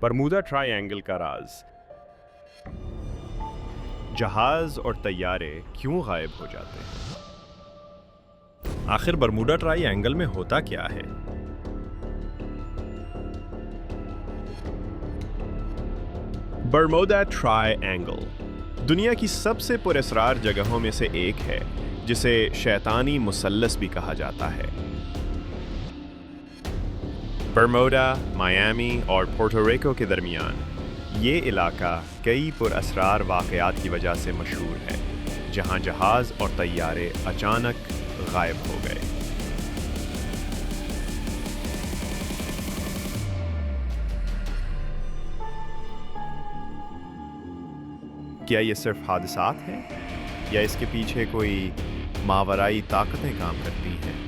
Bermuda try angle کا راز۔ جہاز اور طیارے کیوں غائب ہو جاتے ہیں؟ آخر برمودا ٹرائی اینگل میں ہوتا کیا ہے؟ برمودا ٹرائی اینگل دنیا کی سب سے پراسرار جگہوں میں سے ایک ہے، جسے شیطانی مثلث بھی کہا جاتا ہے۔ برمودا، میامی اور پورٹو ریکو کے درمیان یہ علاقہ کئی پراسرار واقعات کی وجہ سے مشہور ہے، جہاں جہاز اور طیارے اچانک غائب ہو گئے۔ کیا یہ صرف حادثات ہیں یا اس کے پیچھے کوئی ماورائی طاقتیں کام کرتی ہیں؟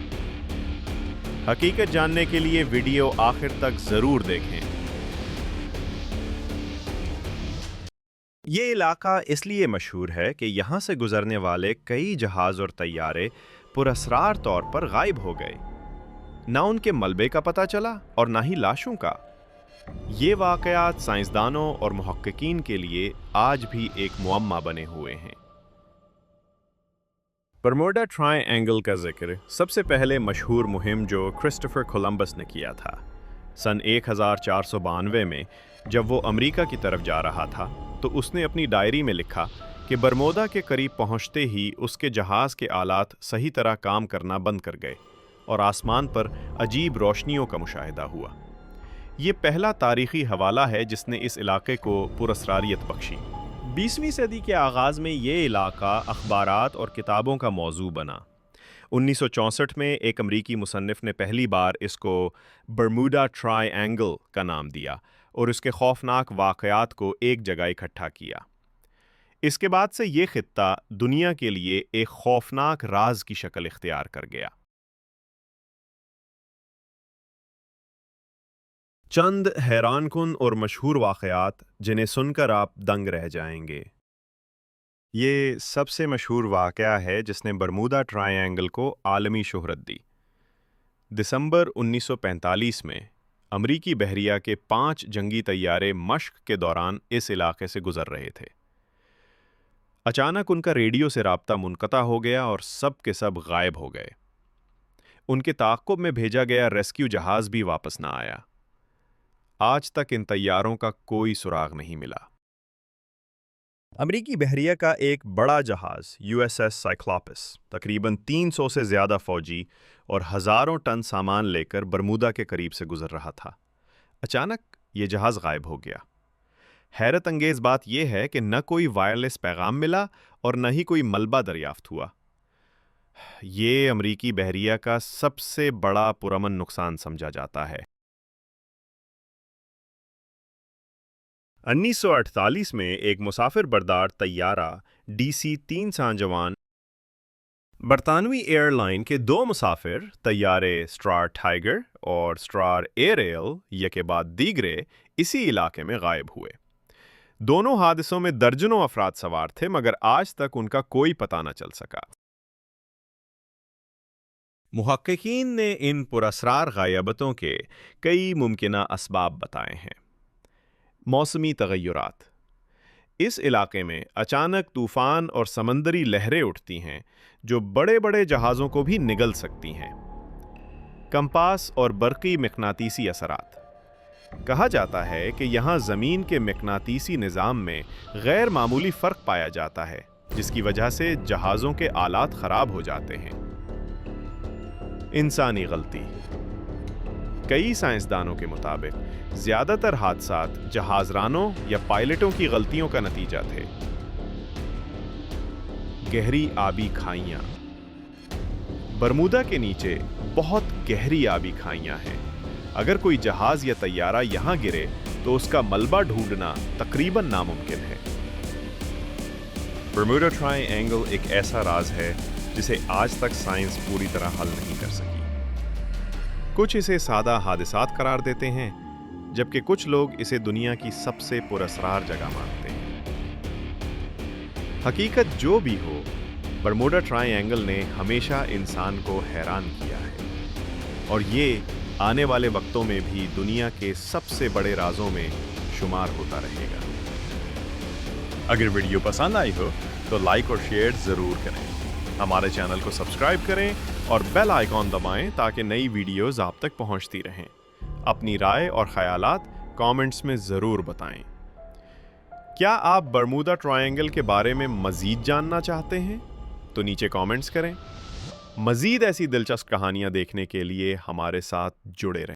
حقیقت جاننے کے لیے ویڈیو آخر تک ضرور دیکھیں۔ یہ علاقہ اس لیے مشہور ہے کہ یہاں سے گزرنے والے کئی جہاز اور طیارے پراسرار طور پر غائب ہو گئے۔ نہ ان کے ملبے کا پتہ چلا اور نہ ہی لاشوں کا۔ یہ واقعات سائنسدانوں اور محققین کے لیے آج بھی ایک معمہ بنے ہوئے ہیں۔ برمودا ٹرائی اینگل کا ذکر سب سے پہلے مشہور مہم جو کرسٹوفر کولمبس نے کیا تھا سن 1492 میں، جب وہ امریکہ کی طرف جا رہا تھا تو اس نے اپنی ڈائری میں لکھا کہ برمودا کے قریب پہنچتے ہی اس کے جہاز کے آلات صحیح طرح کام کرنا بند کر گئے اور آسمان پر عجیب روشنیوں کا مشاہدہ ہوا۔ یہ پہلا تاریخی حوالہ ہے جس نے اس علاقے کو پراسراریت بخشی۔ 20ویں صدی کے آغاز میں یہ علاقہ اخبارات اور کتابوں کا موضوع بنا۔ 1964 میں ایک امریکی مصنف نے پہلی بار اس کو برمودا ٹرائی اینگل کا نام دیا اور اس کے خوفناک واقعات کو ایک جگہ اکٹھا کیا۔ اس کے بعد سے یہ خطہ دنیا کے لیے ایک خوفناک راز کی شکل اختیار کر گیا۔ چند حیران کن اور مشہور واقعات جنہیں سن کر آپ دنگ رہ جائیں گے۔ یہ سب سے مشہور واقعہ ہے جس نے برمودا ٹرائی اینگل کو عالمی شہرت دی۔ دسمبر 1945 میں امریکی بحریہ کے 5 جنگی طیارے مشق کے دوران اس علاقے سے گزر رہے تھے۔ اچانک ان کا ریڈیو سے رابطہ منقطع ہو گیا اور سب کے سب غائب ہو گئے۔ ان کے تعاقب میں بھیجا گیا ریسکیو جہاز بھی واپس نہ آیا۔ آج تک ان طیاروں کا کوئی سراغ نہیں ملا۔ امریکی بحریہ کا ایک بڑا جہاز USS سائکلوپس تقریباً 300 سے زیادہ فوجی اور ہزاروں ٹن سامان لے کر برمودا کے قریب سے گزر رہا تھا۔ اچانک یہ جہاز غائب ہو گیا۔ حیرت انگیز بات یہ ہے کہ نہ کوئی وائرلیس پیغام ملا اور نہ ہی کوئی ملبہ دریافت ہوا۔ یہ امریکی بحریہ کا سب سے بڑا پرامن نقصان سمجھا جاتا ہے۔ 1948 میں ایک مسافر بردار طیارہ DC-3 سانجوان برطانوی ایئر لائن کے 2 مسافر طیارے اسٹرار ٹائیگر اور اسٹرار ایریل یکے بعد دیگرے اسی علاقے میں غائب ہوئے۔ دونوں حادثوں میں درجنوں افراد سوار تھے، مگر آج تک ان کا کوئی پتہ نہ چل سکا۔ محققین نے ان پراسرار غیابتوں کے کئی ممکنہ اسباب بتائے ہیں۔ موسمی تغیرات۔ اس علاقے میں اچانک طوفان اور سمندری لہریں اٹھتی ہیں جو بڑے بڑے جہازوں کو بھی نگل سکتی ہیں۔ کمپاس اور برقی مقناطیسی اثرات۔ کہا جاتا ہے کہ یہاں زمین کے مقناطیسی نظام میں غیر معمولی فرق پایا جاتا ہے، جس کی وجہ سے جہازوں کے آلات خراب ہو جاتے ہیں۔ انسانی غلطی۔ کئی سائنسدانوں کے مطابق زیادہ تر حادثات جہاز رانوں یا پائلٹوں کی غلطیوں کا نتیجہ تھے۔ گہری آبی کھائیاں۔ برمودا کے نیچے بہت گہری آبی کھائیاں ہیں۔ اگر کوئی جہاز یا طیارہ یہاں گرے تو اس کا ملبہ ڈھونڈنا تقریباً ناممکن ہے۔ برمودا ٹرائی اینگل ایک ایسا راز ہے جسے آج تک سائنس پوری طرح حل نہیں کر سکی۔ کچھ اسے سادہ حادثات قرار دیتے ہیں، جبکہ کچھ لوگ اسے دنیا کی سب سے پراسرار جگہ مانتے ہیں۔ حقیقت جو بھی ہو، برمودا ٹرائی اینگل نے ہمیشہ انسان کو حیران کیا ہے، اور یہ آنے والے وقتوں میں بھی دنیا کے سب سے بڑے رازوں میں شمار ہوتا رہے گا۔ اگر ویڈیو پسند آئی ہو تو لائک اور شیئر ضرور کریں۔ ہمارے چینل کو سبسکرائب کریں اور بیل آئیکن دبائیں تاکہ نئی ویڈیوز آپ تک پہنچتی رہیں۔ اپنی رائے اور خیالات کامنٹس میں ضرور بتائیں۔ کیا آپ برمودا ٹرائنگل کے بارے میں مزید جاننا چاہتے ہیں؟ تو نیچے کامنٹس کریں۔ مزید ایسی دلچسپ کہانیاں دیکھنے کے لیے ہمارے ساتھ جڑے رہیں۔